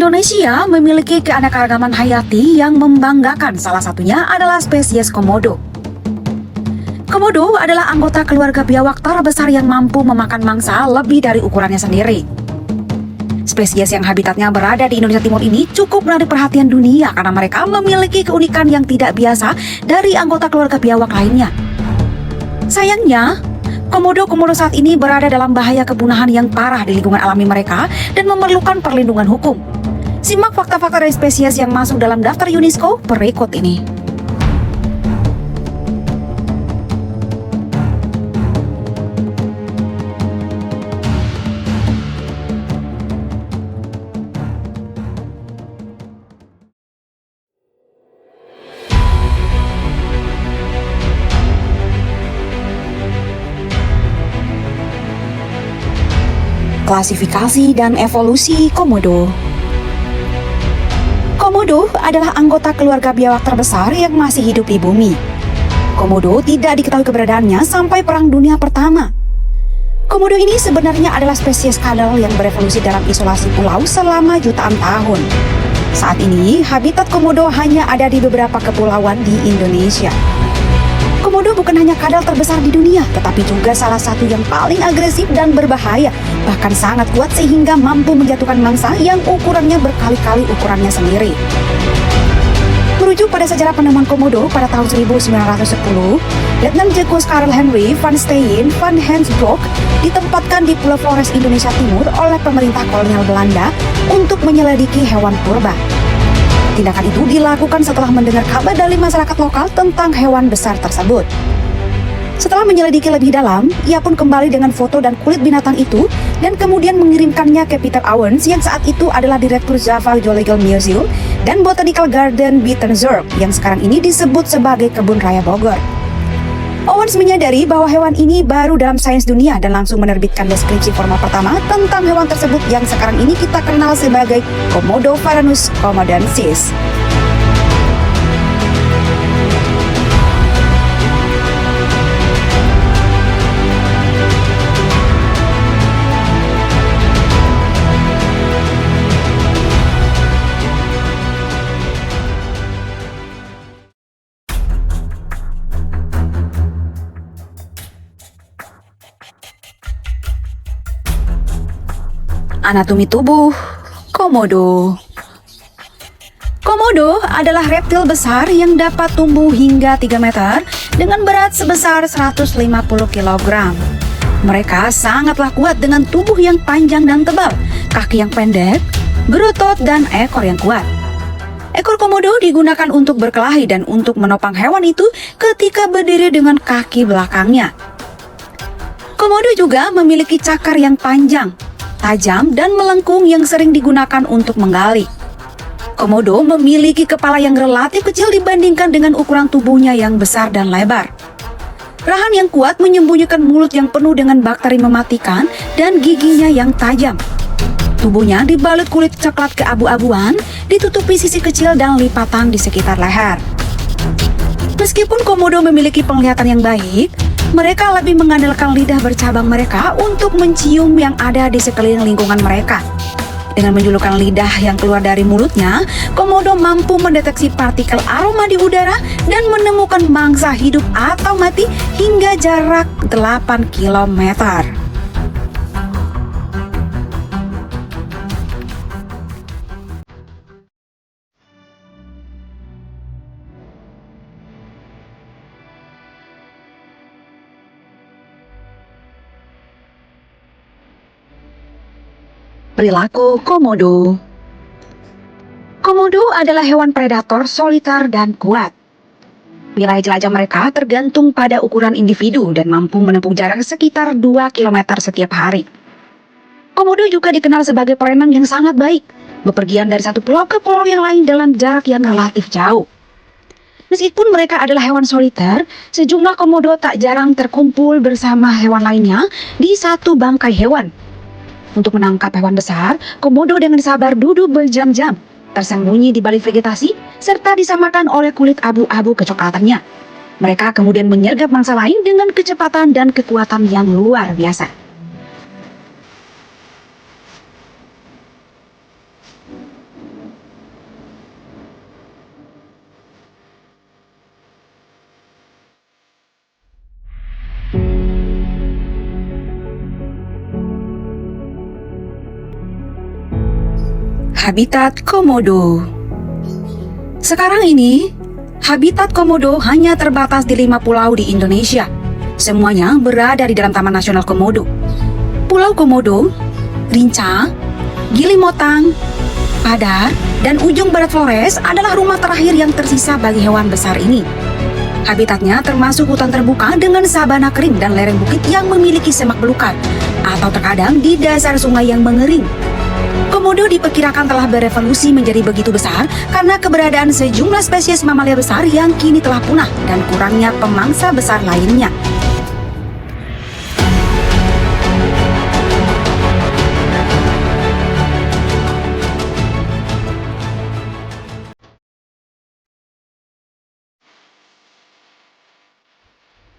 Indonesia memiliki keanekaragaman hayati yang membanggakan. Salah satunya adalah spesies komodo. Komodo adalah anggota keluarga biawak terbesar yang mampu memakan mangsa lebih dari ukurannya sendiri. Spesies yang habitatnya berada di Indonesia Timur ini cukup menarik perhatian dunia karena mereka memiliki keunikan yang tidak biasa dari anggota keluarga biawak lainnya. Sayangnya, komodo saat ini berada dalam bahaya kepunahan yang parah di lingkungan alami mereka dan memerlukan perlindungan hukum. Simak fakta-fakta dari spesies yang masuk dalam daftar UNESCO berikut ini. Klasifikasi dan evolusi komodo. Komodo adalah anggota keluarga biawak terbesar yang masih hidup di bumi. Komodo tidak diketahui keberadaannya sampai Perang Dunia Pertama. Komodo ini sebenarnya adalah spesies kadal yang berevolusi dalam isolasi pulau selama jutaan tahun. Saat ini, habitat komodo hanya ada di beberapa kepulauan di Indonesia. Komodo bukan hanya kadal terbesar di dunia, tetapi juga salah satu yang paling agresif dan berbahaya, bahkan sangat kuat sehingga mampu menjatuhkan mangsa yang ukurannya berkali-kali ukurannya sendiri. Merujuk pada sejarah penemuan komodo pada tahun 1910, Letnan Jacques Karel Henry van Steyn van Hensbroek ditempatkan di Pulau Flores, Indonesia Timur oleh pemerintah kolonial Belanda untuk menyelidiki hewan purba. Tindakan itu dilakukan setelah mendengar kabar dari masyarakat lokal tentang hewan besar tersebut. Setelah menyelidiki lebih dalam, ia pun kembali dengan foto dan kulit binatang itu dan kemudian mengirimkannya ke Peter Owens yang saat itu adalah Direktur Java Zoological Museum dan Botanical Garden Buitenzorg yang sekarang ini disebut sebagai Kebun Raya Bogor. Owens menyadari bahwa hewan ini baru dalam sains dunia dan langsung menerbitkan deskripsi formal pertama tentang hewan tersebut yang sekarang ini kita kenal sebagai Komodo varanus komodensis. Anatomi tubuh komodo. Komodo adalah reptil besar yang dapat tumbuh hingga 3 meter dengan berat sebesar 150 kg. Mereka sangatlah kuat dengan tubuh yang panjang dan tebal, kaki yang pendek, berotot, dan ekor yang kuat. Ekor komodo digunakan untuk berkelahi dan untuk menopang hewan itu ketika berdiri dengan kaki belakangnya. Komodo juga memiliki cakar yang panjang, tajam, dan melengkung yang sering digunakan untuk menggali. Komodo memiliki kepala yang relatif kecil dibandingkan dengan ukuran tubuhnya yang besar dan lebar. Rahang yang kuat menyembunyikan mulut yang penuh dengan bakteri mematikan dan giginya yang tajam. Tubuhnya dibalut kulit coklat keabu-abuan, ditutupi sisi kecil dan lipatan di sekitar leher. Meskipun komodo memiliki penglihatan yang baik, mereka lebih mengandalkan lidah bercabang mereka untuk mencium yang ada di sekeliling lingkungan mereka. Dengan menjulurkan lidah yang keluar dari mulutnya, komodo mampu mendeteksi partikel aroma di udara dan menemukan mangsa hidup atau mati hingga jarak 8 km. Perilaku komodo. Komodo adalah hewan predator soliter dan kuat. Wilayah jelajah mereka tergantung pada ukuran individu dan mampu menempuh jarak sekitar 2 km setiap hari. Komodo juga dikenal sebagai perenang yang sangat baik, bepergian dari satu pulau ke pulau yang lain dalam jarak yang relatif jauh. Meskipun mereka adalah hewan soliter, sejumlah komodo tak jarang terkumpul bersama hewan lainnya di satu bangkai hewan. Untuk menangkap hewan besar, komodo dengan sabar duduk berjam-jam, tersembunyi di balik vegetasi, serta disamakan oleh kulit abu-abu kecoklatannya. Mereka kemudian menyergap mangsa lain dengan kecepatan dan kekuatan yang luar biasa. Habitat Komodo. Sekarang ini, habitat komodo hanya terbatas di 5 pulau di Indonesia. Semuanya berada di dalam Taman Nasional Komodo. Pulau Komodo, Rinca, Gili Motang, Padar, dan ujung barat Flores adalah rumah terakhir yang tersisa bagi hewan besar ini. Habitatnya termasuk hutan terbuka dengan sabana kering dan lereng bukit yang memiliki semak belukar, atau terkadang di dasar sungai yang mengering. Komodo diperkirakan telah berevolusi menjadi begitu besar karena keberadaan sejumlah spesies mamalia besar yang kini telah punah dan kurangnya pemangsa besar lainnya.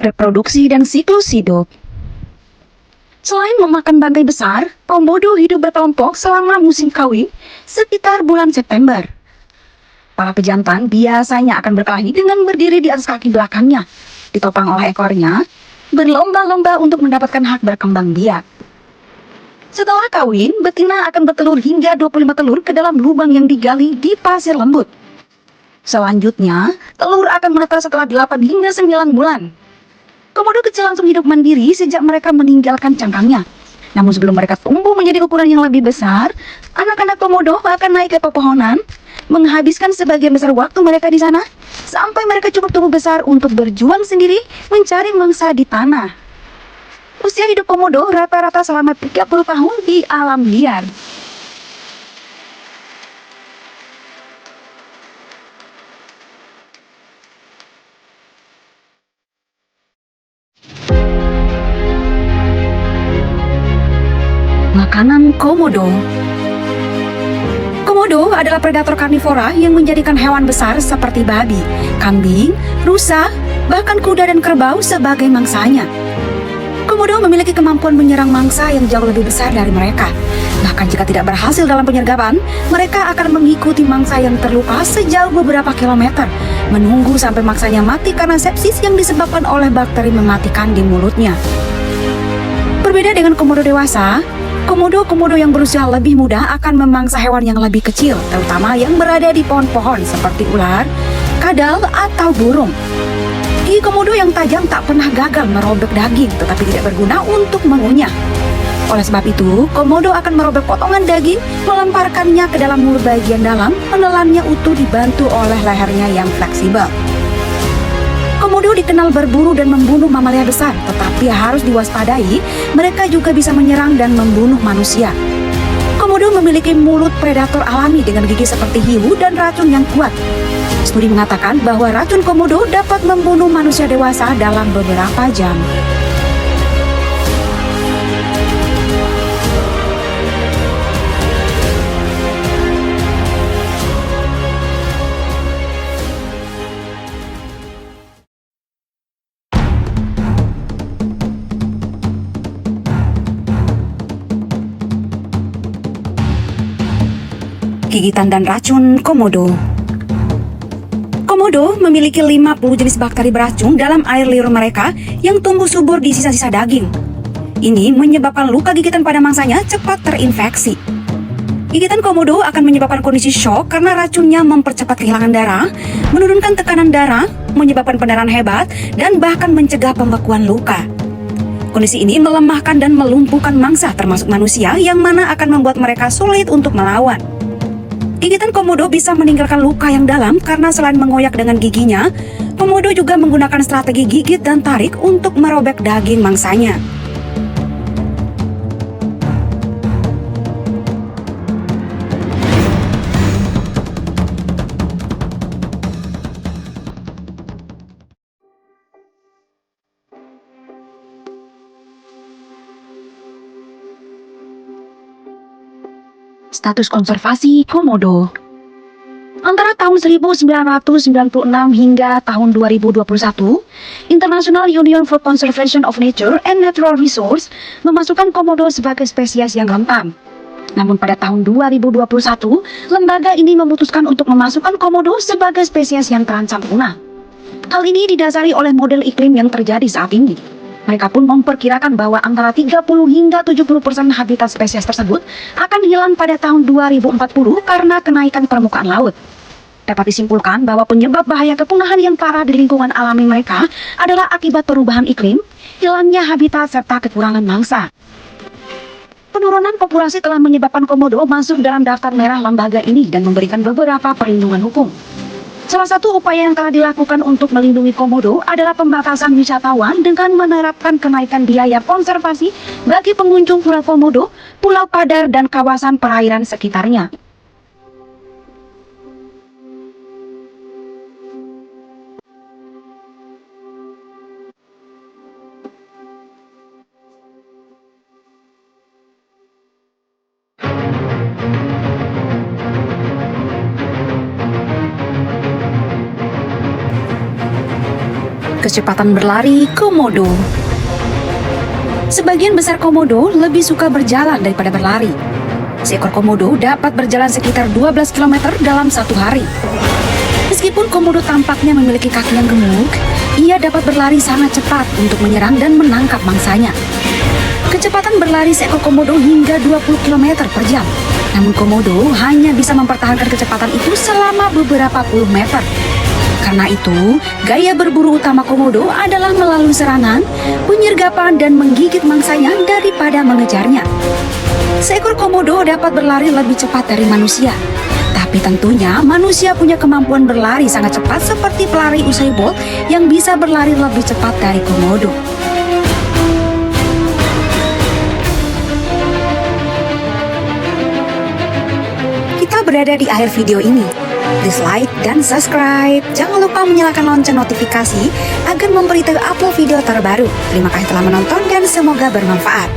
Reproduksi dan siklus hidup. Selain memakan bangkai besar, komodo hidup berkelompok selama musim kawin sekitar bulan September. Para pejantan biasanya akan berkelahi dengan berdiri di atas kaki belakangnya, ditopang oleh ekornya, berlomba-lomba untuk mendapatkan hak berkembang biak. Setelah kawin, betina akan bertelur hingga 25 telur ke dalam lubang yang digali di pasir lembut. Selanjutnya, telur akan menetas setelah 8 hingga 9 bulan. Komodo kecil langsung hidup mandiri sejak mereka meninggalkan cangkangnya. Namun sebelum mereka tumbuh menjadi ukuran yang lebih besar, anak-anak komodo akan naik ke pepohonan, menghabiskan sebagian besar waktu mereka di sana, sampai mereka cukup tumbuh besar untuk berjuang sendiri mencari mangsa di tanah. Usia hidup komodo rata-rata selama 30 tahun di alam liar. Makanan komodo. Komodo adalah predator karnivora yang menjadikan hewan besar seperti babi, kambing, rusa, bahkan kuda dan kerbau sebagai mangsanya. Komodo memiliki kemampuan menyerang mangsa yang jauh lebih besar dari mereka. Bahkan jika tidak berhasil dalam penyergapan, mereka akan mengikuti mangsa yang terluka sejauh beberapa kilometer, menunggu sampai mangsanya mati karena sepsis yang disebabkan oleh bakteri mematikan di mulutnya. Berbeda dengan komodo dewasa, komodo yang berusia lebih muda akan memangsa hewan yang lebih kecil, terutama yang berada di pohon-pohon seperti ular, kadal, atau burung. Gigi komodo yang tajam tak pernah gagal merobek daging, tetapi tidak berguna untuk mengunyah. Oleh sebab itu, komodo akan merobek potongan daging, melemparkannya ke dalam mulut bagian dalam, menelannya utuh dibantu oleh lehernya yang fleksibel. Komodo dikenal berburu dan membunuh mamalia besar, tetapi harus diwaspadai, mereka juga bisa menyerang dan membunuh manusia. Komodo memiliki mulut predator alami dengan gigi seperti hiu dan racun yang kuat. Studi mengatakan bahwa racun komodo dapat membunuh manusia dewasa dalam beberapa jam. Gigitan dan racun komodo. Komodo memiliki 50 jenis bakteri beracun dalam air liur mereka yang tumbuh subur di sisa-sisa daging. Ini menyebabkan luka gigitan pada mangsanya cepat terinfeksi. Gigitan komodo akan menyebabkan kondisi shock karena racunnya mempercepat kehilangan darah, menurunkan tekanan darah, menyebabkan pendarahan hebat, dan bahkan mencegah pembekuan luka. Kondisi ini melemahkan dan melumpuhkan mangsa termasuk manusia yang mana akan membuat mereka sulit untuk melawan. Gigitan komodo bisa meninggalkan luka yang dalam karena selain mengoyak dengan giginya, komodo juga menggunakan strategi gigit dan tarik untuk merobek daging mangsanya. Status konservasi komodo. Antara tahun 1996 hingga tahun 2021, International Union for Conservation of Nature and Natural Resources memasukkan komodo sebagai spesies yang rentan. Namun pada tahun 2021, lembaga ini memutuskan untuk memasukkan komodo sebagai spesies yang terancam punah. Hal ini didasari oleh model iklim yang terjadi saat ini. Mereka pun memperkirakan bahwa antara 30 hingga 70% habitat spesies tersebut akan hilang pada tahun 2040 karena kenaikan permukaan laut. Dapat disimpulkan bahwa penyebab bahaya kepunahan yang parah di lingkungan alami mereka adalah akibat perubahan iklim, hilangnya habitat, serta kekurangan mangsa. Penurunan populasi telah menyebabkan Komodo masuk dalam daftar merah lembaga ini dan memberikan beberapa perlindungan hukum. Salah satu upaya yang telah dilakukan untuk melindungi Komodo adalah pembatasan wisatawan dengan menerapkan kenaikan biaya konservasi bagi pengunjung Pulau Komodo, Pulau Padar, dan kawasan perairan sekitarnya. Kecepatan berlari Komodo. Sebagian besar Komodo lebih suka berjalan daripada berlari. Seekor Komodo dapat berjalan sekitar 12 km dalam satu hari. Meskipun Komodo tampaknya memiliki kaki yang gemuk, ia dapat berlari sangat cepat untuk menyerang dan menangkap mangsanya. Kecepatan berlari seekor Komodo hingga 20 km per jam. Namun Komodo hanya bisa mempertahankan kecepatan itu selama beberapa puluh meter. Karena itu, gaya berburu utama Komodo adalah melalui serangan, penyergapan, dan menggigit mangsanya daripada mengejarnya. Seekor Komodo dapat berlari lebih cepat dari manusia. Tapi tentunya manusia punya kemampuan berlari sangat cepat seperti pelari Usain Bolt yang bisa berlari lebih cepat dari Komodo. Kita berada di akhir video ini. Please like dan subscribe. Jangan lupa menyalakan lonceng notifikasi agar memberitahu upload video terbaru. Terima kasih telah menonton dan semoga bermanfaat.